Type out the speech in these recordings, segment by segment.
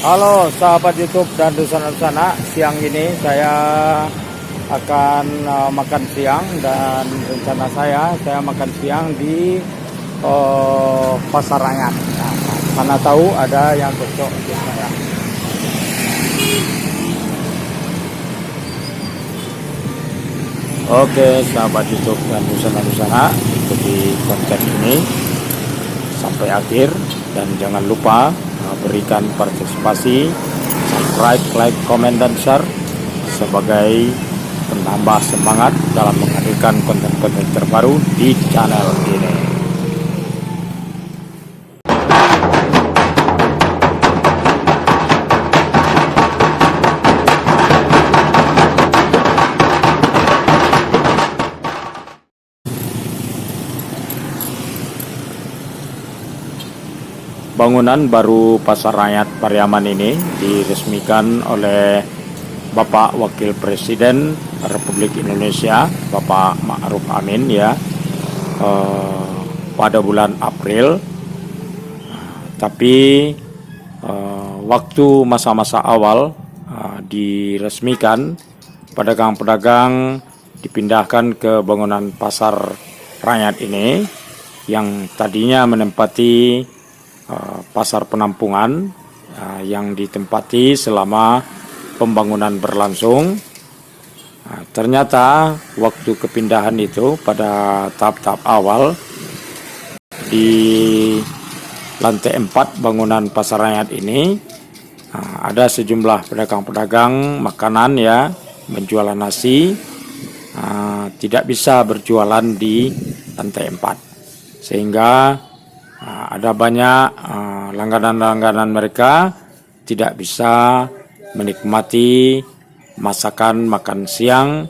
Halo sahabat YouTube dan Dusana-Dusana, siang ini saya akan makan siang dan rencana saya makan siang di Pasar Rakyat. Nah, karena tahu ada yang cocok untuk saya. Oke sahabat YouTube dan Dusana-Dusana, ikuti konten ini sampai akhir dan jangan lupa berikan partisipasi, subscribe, like, komen, dan share sebagai penambah semangat dalam menghadirkan konten-konten terbaru di channel ini. Bangunan baru Pasar Rakyat Pariaman ini diresmikan oleh Bapak Wakil Presiden Republik Indonesia, Bapak Ma'ruf Amin ya, pada bulan April. Tapi waktu masa-masa awal diresmikan, pedagang-pedagang dipindahkan ke bangunan Pasar Rakyat ini yang tadinya menempati pasar penampungan yang ditempati selama pembangunan berlangsung. Ternyata waktu kepindahan itu pada tahap-tahap awal di lantai 4 bangunan Pasar Rakyat ini ada sejumlah pedagang-pedagang makanan ya, menjual nasi, tidak bisa berjualan di lantai 4 sehingga ada banyak langganan-langganan mereka tidak bisa menikmati masakan makan siang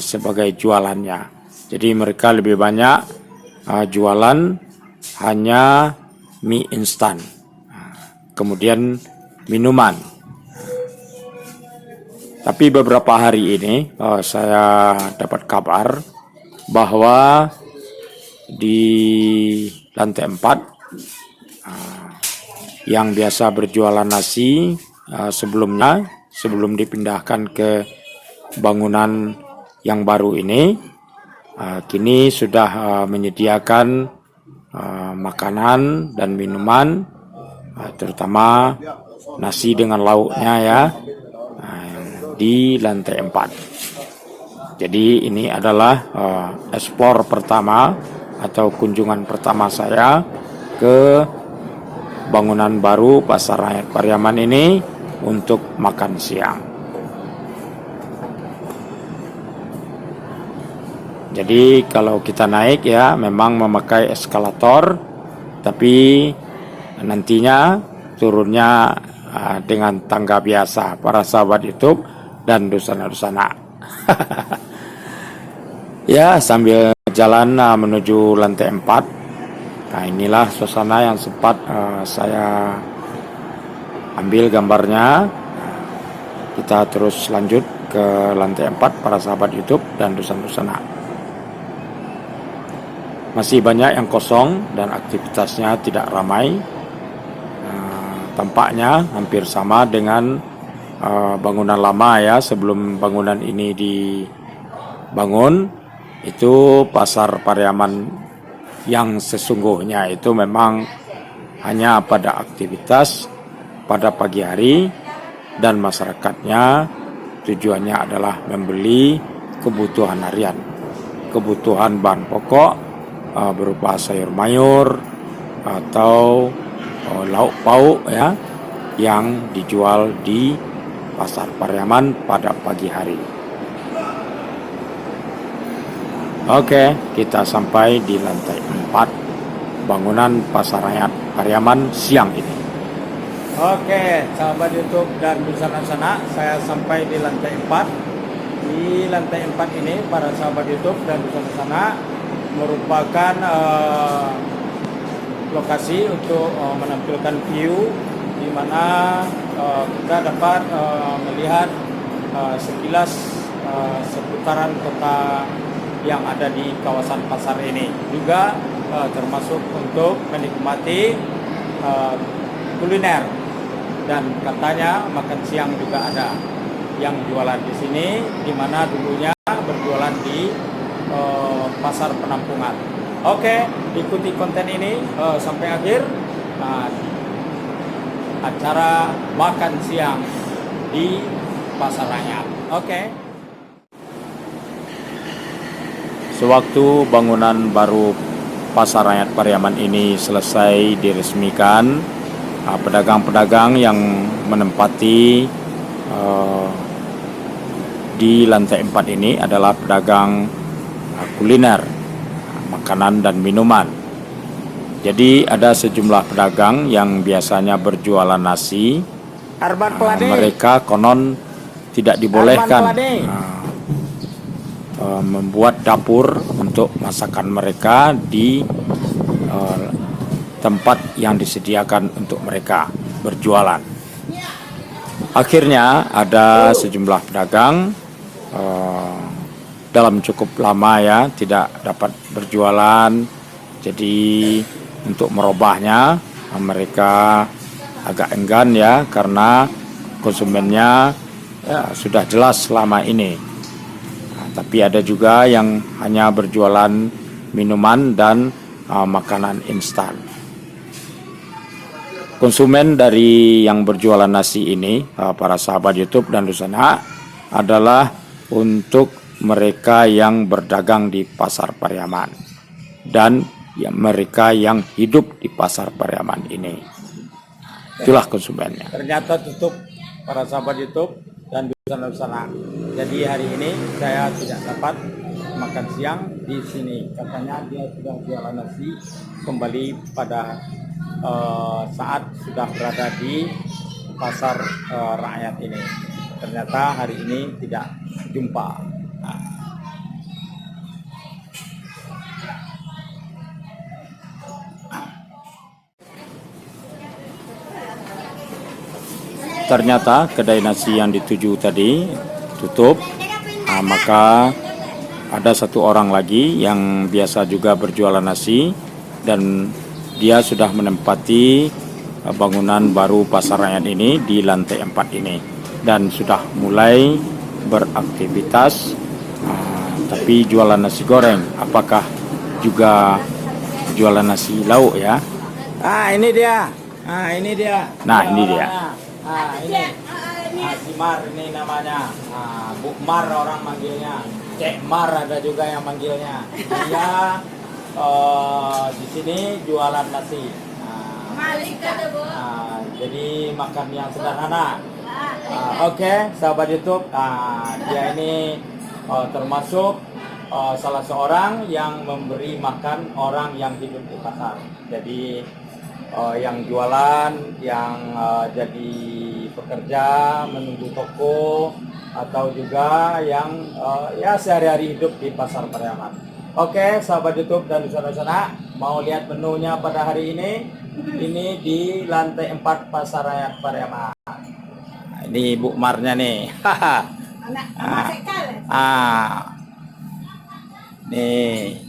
sebagai jualannya. Jadi mereka lebih banyak jualan hanya mie instan, kemudian minuman. Tapi beberapa hari ini saya dapat kabar bahwa di lantai 4 yang biasa berjualan nasi sebelum dipindahkan ke bangunan yang baru ini, kini sudah menyediakan makanan dan minuman, terutama nasi dengan lauknya ya, di lantai 4. Jadi ini adalah eksplor pertama atau kunjungan pertama saya ke bangunan baru Pasar Rakyat Pariaman ini untuk makan siang. Jadi kalau kita naik ya memang memakai eskalator, tapi nantinya turunnya dengan tangga biasa para sahabat YouTube dan Dusana-Dusana. Ya, sambil jalan menuju lantai 4. Nah, inilah suasana yang sempat saya ambil gambarnya. Kita terus lanjut ke lantai 4 para sahabat YouTube dan Dusana-Dusana. Masih banyak yang kosong dan aktivitasnya tidak ramai. Tampaknya hampir sama dengan bangunan lama ya, sebelum bangunan ini dibangun. Itu Pasar Pariaman yang sesungguhnya itu memang hanya pada aktivitas pada pagi hari dan masyarakatnya tujuannya adalah membeli kebutuhan harian, kebutuhan bahan pokok berupa sayur mayur atau lauk pauk ya, yang dijual di Pasar Pariaman pada pagi hari. Oke, kita sampai di lantai 4 bangunan Pasar Rakyat Pariaman siang ini. Oke, sahabat YouTube dan Dusana-Dusana, saya sampai di lantai 4. Di lantai 4 ini para sahabat YouTube dan Dusana-Dusana merupakan lokasi untuk menampilkan view di mana kita dapat melihat sekilas seputaran kota yang ada di kawasan pasar ini, juga termasuk untuk menikmati kuliner dan katanya makan siang juga ada yang jualan di sini, di mana dulunya berjualan di pasar penampungan. Oke, ikuti konten ini sampai akhir. Acara makan siang di Pasar Rakyat. Oke. Sewaktu bangunan baru Pasar Rakyat Pariaman ini selesai diresmikan, pedagang-pedagang yang menempati di lantai 4 ini adalah pedagang kuliner, makanan dan minuman. Jadi ada sejumlah pedagang yang biasanya berjualan nasi, mereka konon tidak dibolehkan membuat dapur untuk masakan mereka di tempat yang disediakan untuk mereka berjualan. Akhirnya ada sejumlah pedagang dalam cukup lama ya tidak dapat berjualan. Jadi untuk merubahnya mereka agak enggan ya, karena konsumennya sudah jelas selama ini. Tapi ada juga yang hanya berjualan minuman dan makanan instan. Konsumen dari yang berjualan nasi ini, para sahabat YouTube dan Dusana, adalah untuk mereka yang berdagang di Pasar Pariaman dan mereka yang hidup di Pasar Pariaman ini. Itulah konsumennya. Ternyata tutup, para sahabat YouTube dan Dusana. Jadi hari ini saya tidak dapat makan siang di sini. Katanya dia sudah jualan nasi kembali pada saat sudah berada di Pasar Rakyat ini. Ternyata hari ini tidak jumpa. Ternyata kedai nasi yang dituju tadi tutup, maka ada satu orang lagi yang biasa juga berjualan nasi dan dia sudah menempati bangunan baru Pasar Rakyat ini di lantai 4 ini dan sudah mulai beraktivitas, tapi jualan nasi goreng. Apakah juga jualan nasi lauk ya? Ini dia. Ini dia. Nah, ini dia. Ini Simar ini namanya. Bu Mar orang manggilnya. Cek Mar ada juga yang manggilnya. Dia di sini jualan nasi. Jadi makan yang sederhana. Oke, sahabat YouTube, dia ini termasuk salah seorang yang memberi makan orang yang hidup di pasar. Jadi yang jualan, yang jadi pekerja menunggu toko, atau juga yang ya sehari-hari hidup di Pasar Pariaman. Oke, sahabat YouTube dan Dusana, mau lihat menunya pada hari ini? Ini di lantai 4 Pasar Rakyat Pariaman. Ini Bu Marnya nih. Nih.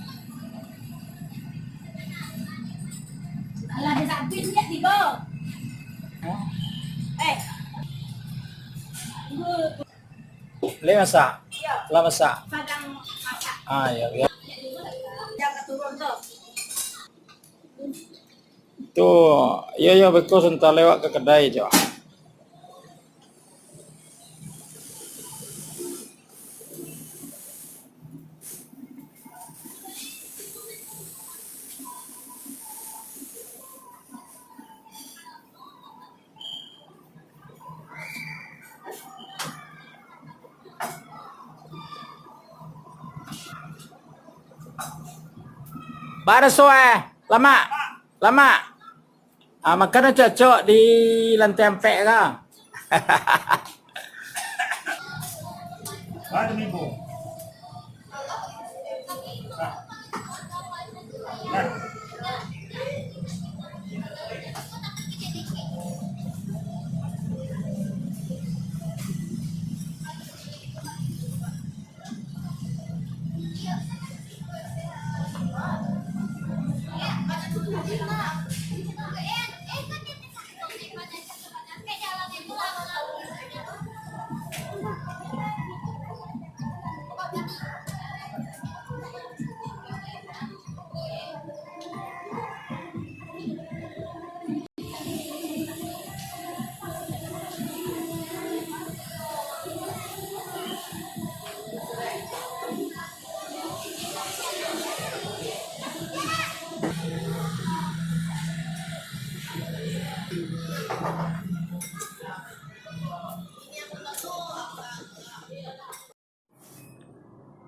Alah, dia tak habis ni tiba. Le masak? Ya. Lah masak? Padang masak. Ya, ya. Jangan turun tu. Tuh, iya betul, sentar lewat ke kedai coba. Bara lama, lama. Makan cocok di lantai 4 kah? Ada minggu.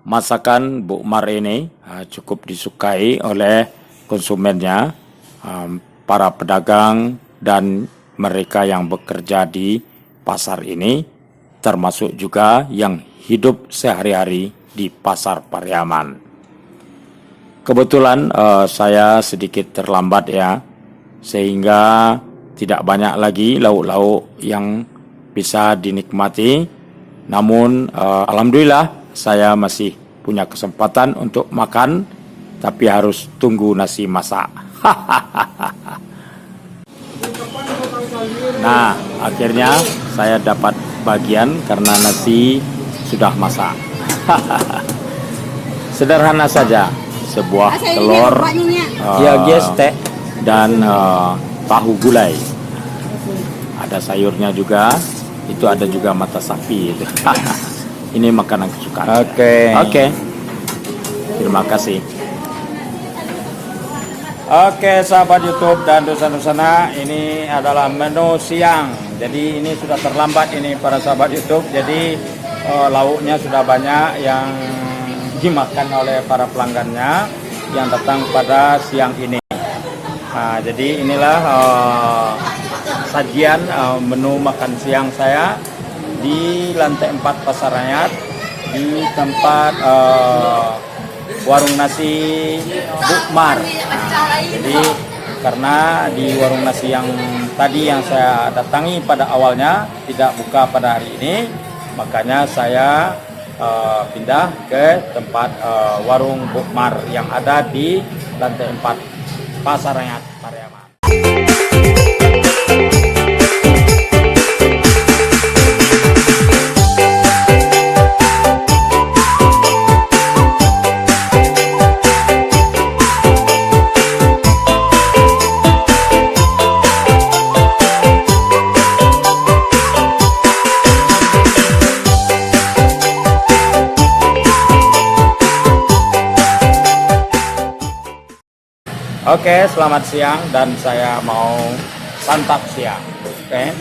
Masakan bukmar ini cukup disukai oleh konsumennya, para pedagang dan mereka yang bekerja di pasar ini, termasuk juga yang hidup sehari-hari di pasar Pariaman. Kebetulan saya sedikit terlambat ya, sehingga tidak banyak lagi lauk-lauk yang bisa dinikmati. Namun alhamdulillah saya masih punya kesempatan untuk makan, tapi harus tunggu nasi masak. Nah, akhirnya saya dapat bagian karena nasi sudah masak. Sederhana saja, sebuah telur, dan tahu gulai. Ada sayurnya juga, itu ada juga mata sapi. Ini makanan kesukaan. Oke. Terima kasih. Oke, sahabat YouTube dan Dusan-Dusana, ini adalah menu siang. Jadi ini sudah terlambat ini para sahabat YouTube. Jadi lauknya sudah banyak yang dimakan oleh para pelanggannya yang datang pada siang ini. Nah, jadi inilah sajian menu makan siang saya di lantai 4 Pasar Rakyat, di tempat warung nasi Bukmar. Nah, jadi karena di warung nasi yang tadi yang saya datangi pada awalnya tidak buka pada hari ini, makanya saya pindah ke tempat warung Bukmar yang ada di lantai 4 Pasar Rakyat Pariaman. Oke, selamat siang dan saya mau santap siang. Oke.